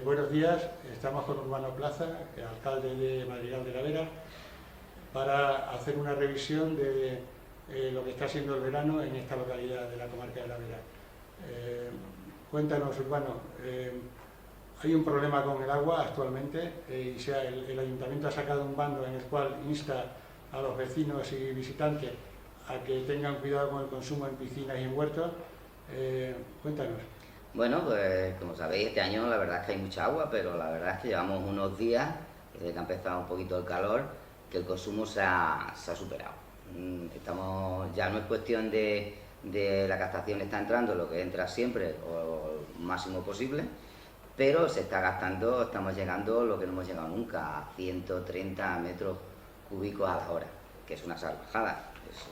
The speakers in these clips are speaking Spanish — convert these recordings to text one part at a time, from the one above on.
Buenos días, estamos con Urbano Plaza, alcalde de Madrigal de la Vera, para hacer una revisión de lo que está siendo el verano en esta localidad de la comarca de la Vera. Cuéntanos, Urbano, hay un problema con el agua actualmente y el ayuntamiento ha sacado un bando en el cual insta a los vecinos y visitantes a que tengan cuidado con el consumo en piscinas y en huertos. Cuéntanos. Bueno, pues como sabéis, este año la verdad es que hay mucha agua, pero la verdad es que llevamos unos días, desde que ha empezado un poquito el calor, que el consumo se ha superado. Ya no es cuestión de la captación está entrando lo que entra siempre o el máximo posible, pero se está gastando, estamos llegando lo que no hemos llegado nunca, a 130 metros cúbicos a la hora, que es una salvajada,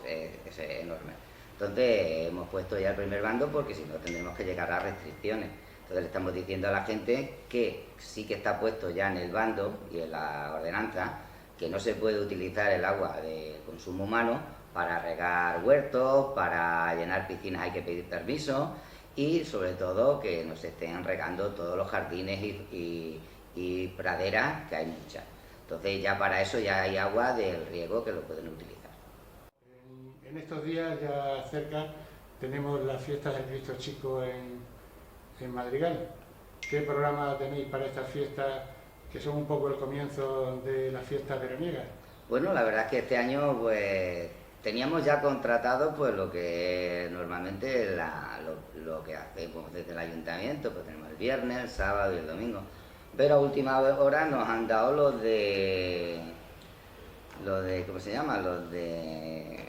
es enorme. Entonces hemos puesto ya el primer bando porque si no tendremos que llegar a restricciones. Entonces le estamos diciendo a la gente que sí que está puesto ya en el bando y en la ordenanza que no se puede utilizar el agua de consumo humano para regar huertos, para llenar piscinas hay que pedir permiso y sobre todo que no se estén regando todos los jardines y praderas, que hay muchas. Entonces ya para eso ya hay agua del riego que lo pueden utilizar. En estos días ya cerca tenemos las fiestas del Cristo Chico en Madrigal. ¿Qué programa tenéis para estas fiestas que son un poco el comienzo de las fiestas veraniegas? Bueno, la verdad es que este año pues teníamos ya contratado pues lo que normalmente lo que hacemos desde el ayuntamiento, pues tenemos el viernes, el sábado y el domingo. Pero a última hora nos han dado ¿cómo se llama? Los de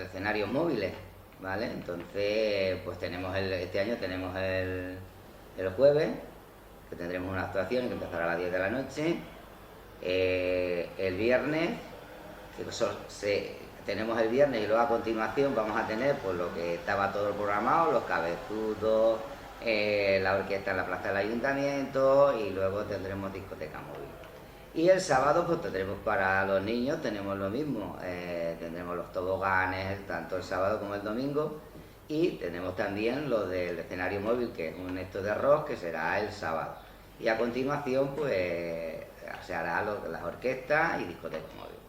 escenarios móviles, ¿vale? Entonces, pues este año tenemos el jueves, que tendremos una actuación que empezará a las 10 de la noche. El viernes, tenemos el viernes y luego a continuación vamos a tener pues lo que estaba todo programado, los cabezudos, la orquesta en la plaza del ayuntamiento y luego tendremos discoteca móvil. Y el sábado pues tendremos para los niños, tenemos lo mismo, tendremos los toboganes, tanto el sábado como el domingo, y tenemos también lo del escenario móvil, que es un esto de rock, que será el sábado. Y a continuación pues se hará las orquestas y discotecas móviles.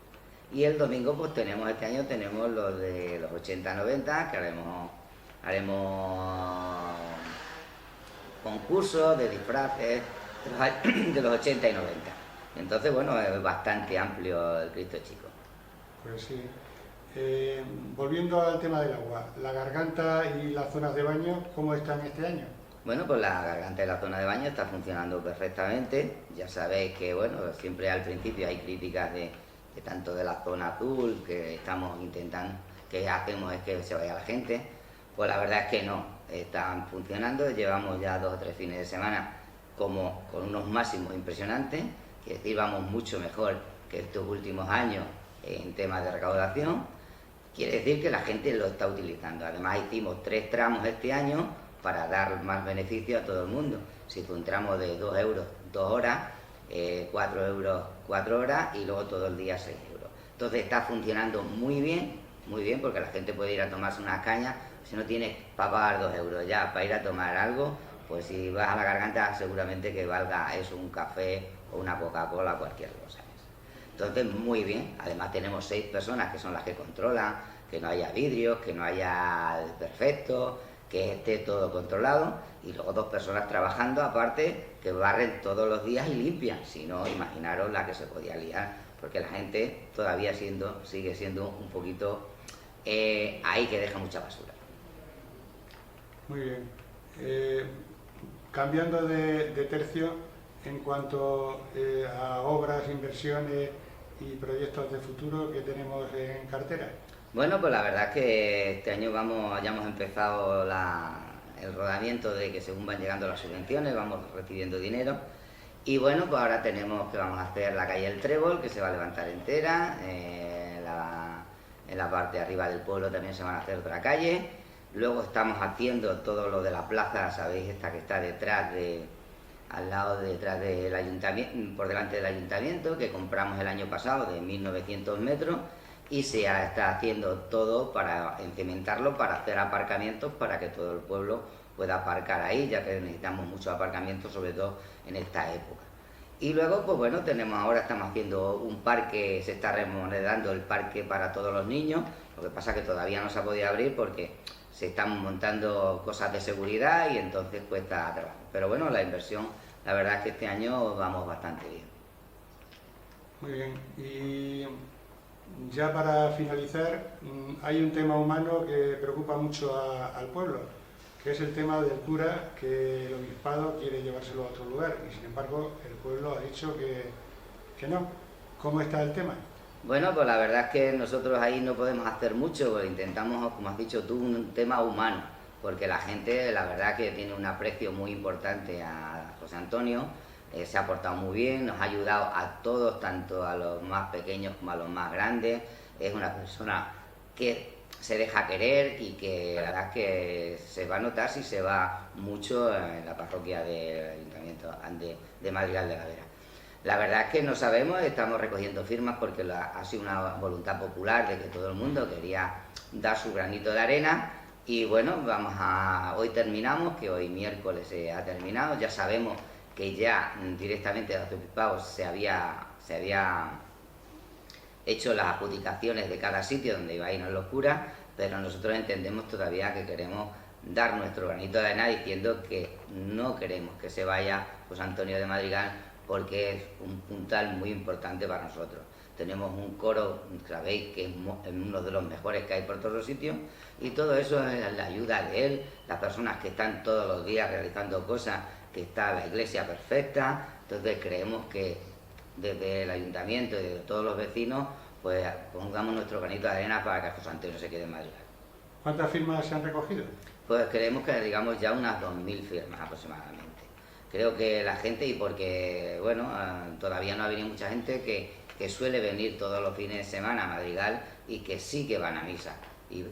Y el domingo pues este año tenemos los de los 80-90, que haremos concursos de disfraces de los 80 y 90. Entonces, bueno, es bastante amplio el Cristo Chico. Pues sí. Volviendo al tema del agua, la garganta y las zonas de baño, ¿cómo están este año? Bueno, pues la garganta y la zona de baño está funcionando perfectamente. Ya sabéis que, bueno, siempre al principio hay críticas de tanto de la zona azul, que estamos intentando, que hacemos es que se vaya la gente. Pues la verdad es que no, están funcionando. Llevamos ya 2 o 3 fines de semana como con unos máximos impresionantes. Es decir, vamos mucho mejor que estos últimos años en temas de recaudación. Quiere decir que la gente lo está utilizando. Además hicimos 3 tramos este año para dar más beneficio a todo el mundo. Se hizo un tramo de 2 euros 2 horas, 4 euros 4 horas y luego todo el día 6 euros. Entonces está funcionando muy bien, porque la gente puede ir a tomarse unas cañas. Si no tienes para pagar 2 euros ya para ir a tomar algo, pues si vas a la garganta seguramente que valga eso, un café o una Coca-Cola, cualquier cosa. Entonces, muy bien. Además tenemos 6 personas que son las que controlan, que no haya vidrios, que no haya desperfectos, que esté todo controlado, y luego 2 personas trabajando aparte que barren todos los días y limpian. Si no, imaginaros la que se podía liar, porque la gente todavía sigue siendo un poquito ahí, que deja mucha basura. Muy bien. Cambiando de tercio, en cuanto a obras, inversiones y proyectos de futuro que tenemos en cartera. Bueno, pues la verdad es que este año ya hemos empezado el rodamiento de que según van llegando las subvenciones vamos recibiendo dinero. Y bueno, pues ahora vamos a hacer la calle El Trébol, que se va a levantar entera. En la parte de arriba del pueblo también se van a hacer otra calle. Luego estamos haciendo todo lo de la plaza, sabéis, esta que está detrás del ayuntamiento, por delante del ayuntamiento, que compramos el año pasado de 1900 metros, y se está haciendo todo para encementarlo, para hacer aparcamientos, para que todo el pueblo pueda aparcar ahí, ya que necesitamos mucho aparcamiento, sobre todo en esta época. Y luego, pues bueno, ahora estamos haciendo un parque, se está remodelando el parque para todos los niños, lo que pasa es que todavía no se ha podido abrir porque se están montando cosas de seguridad y entonces cuesta trabajo. Pero bueno, la inversión, la verdad es que este año vamos bastante bien. Muy bien, y ya para finalizar, hay un tema humano que preocupa mucho al pueblo, que es el tema del cura, que el obispado quiere llevárselo a otro lugar y sin embargo el pueblo ha dicho que no. ¿Cómo está el tema? Bueno, pues la verdad es que nosotros ahí no podemos hacer mucho, porque intentamos, como has dicho tú, un tema humano, porque la gente, la verdad que tiene un aprecio muy importante a José Antonio, se ha portado muy bien, nos ha ayudado a todos, tanto a los más pequeños como a los más grandes, es una persona que se deja querer y que la verdad es que se va a notar si se va mucho en la parroquia del Ayuntamiento de Madrigal de la Vera. La verdad es que no sabemos, estamos recogiendo firmas porque ha sido una voluntad popular de que todo el mundo quería dar su granito de arena y bueno, hoy terminamos, que hoy miércoles se ha terminado, ya sabemos que ya directamente de Arzobispado se había hecho las adjudicaciones de cada sitio donde iba a ir los curas, pero nosotros entendemos todavía que queremos dar nuestro granito de arena diciendo que no queremos que se vaya José Antonio de Madrigal porque es un puntal muy importante para nosotros. Tenemos un coro, sabéis que es uno de los mejores que hay por todos los sitios y todo eso es la ayuda de él, las personas que están todos los días realizando cosas, que está la iglesia perfecta, entonces creemos que desde el ayuntamiento y de todos los vecinos pues pongamos nuestro granito de arena para que José Antonio se quede en Madrid. ¿Cuántas firmas se han recogido? Pues creemos que digamos ya unas 2000 firmas aproximadamente. Creo que la gente, y porque bueno, todavía no ha venido mucha gente que suele venir todos los fines de semana a Madrigal y que sí que van a misa. Y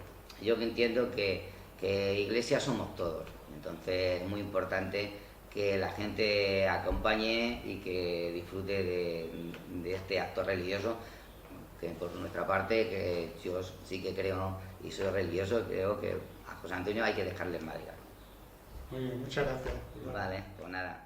yo entiendo que iglesia somos todos, entonces es muy importante que la gente acompañe y que disfrute de este acto religioso, que por nuestra parte, que yo sí que creo y soy religioso, creo que a José Antonio hay que dejarle en Madrigal. Muy bien, muchas gracias. Vale, pues nada.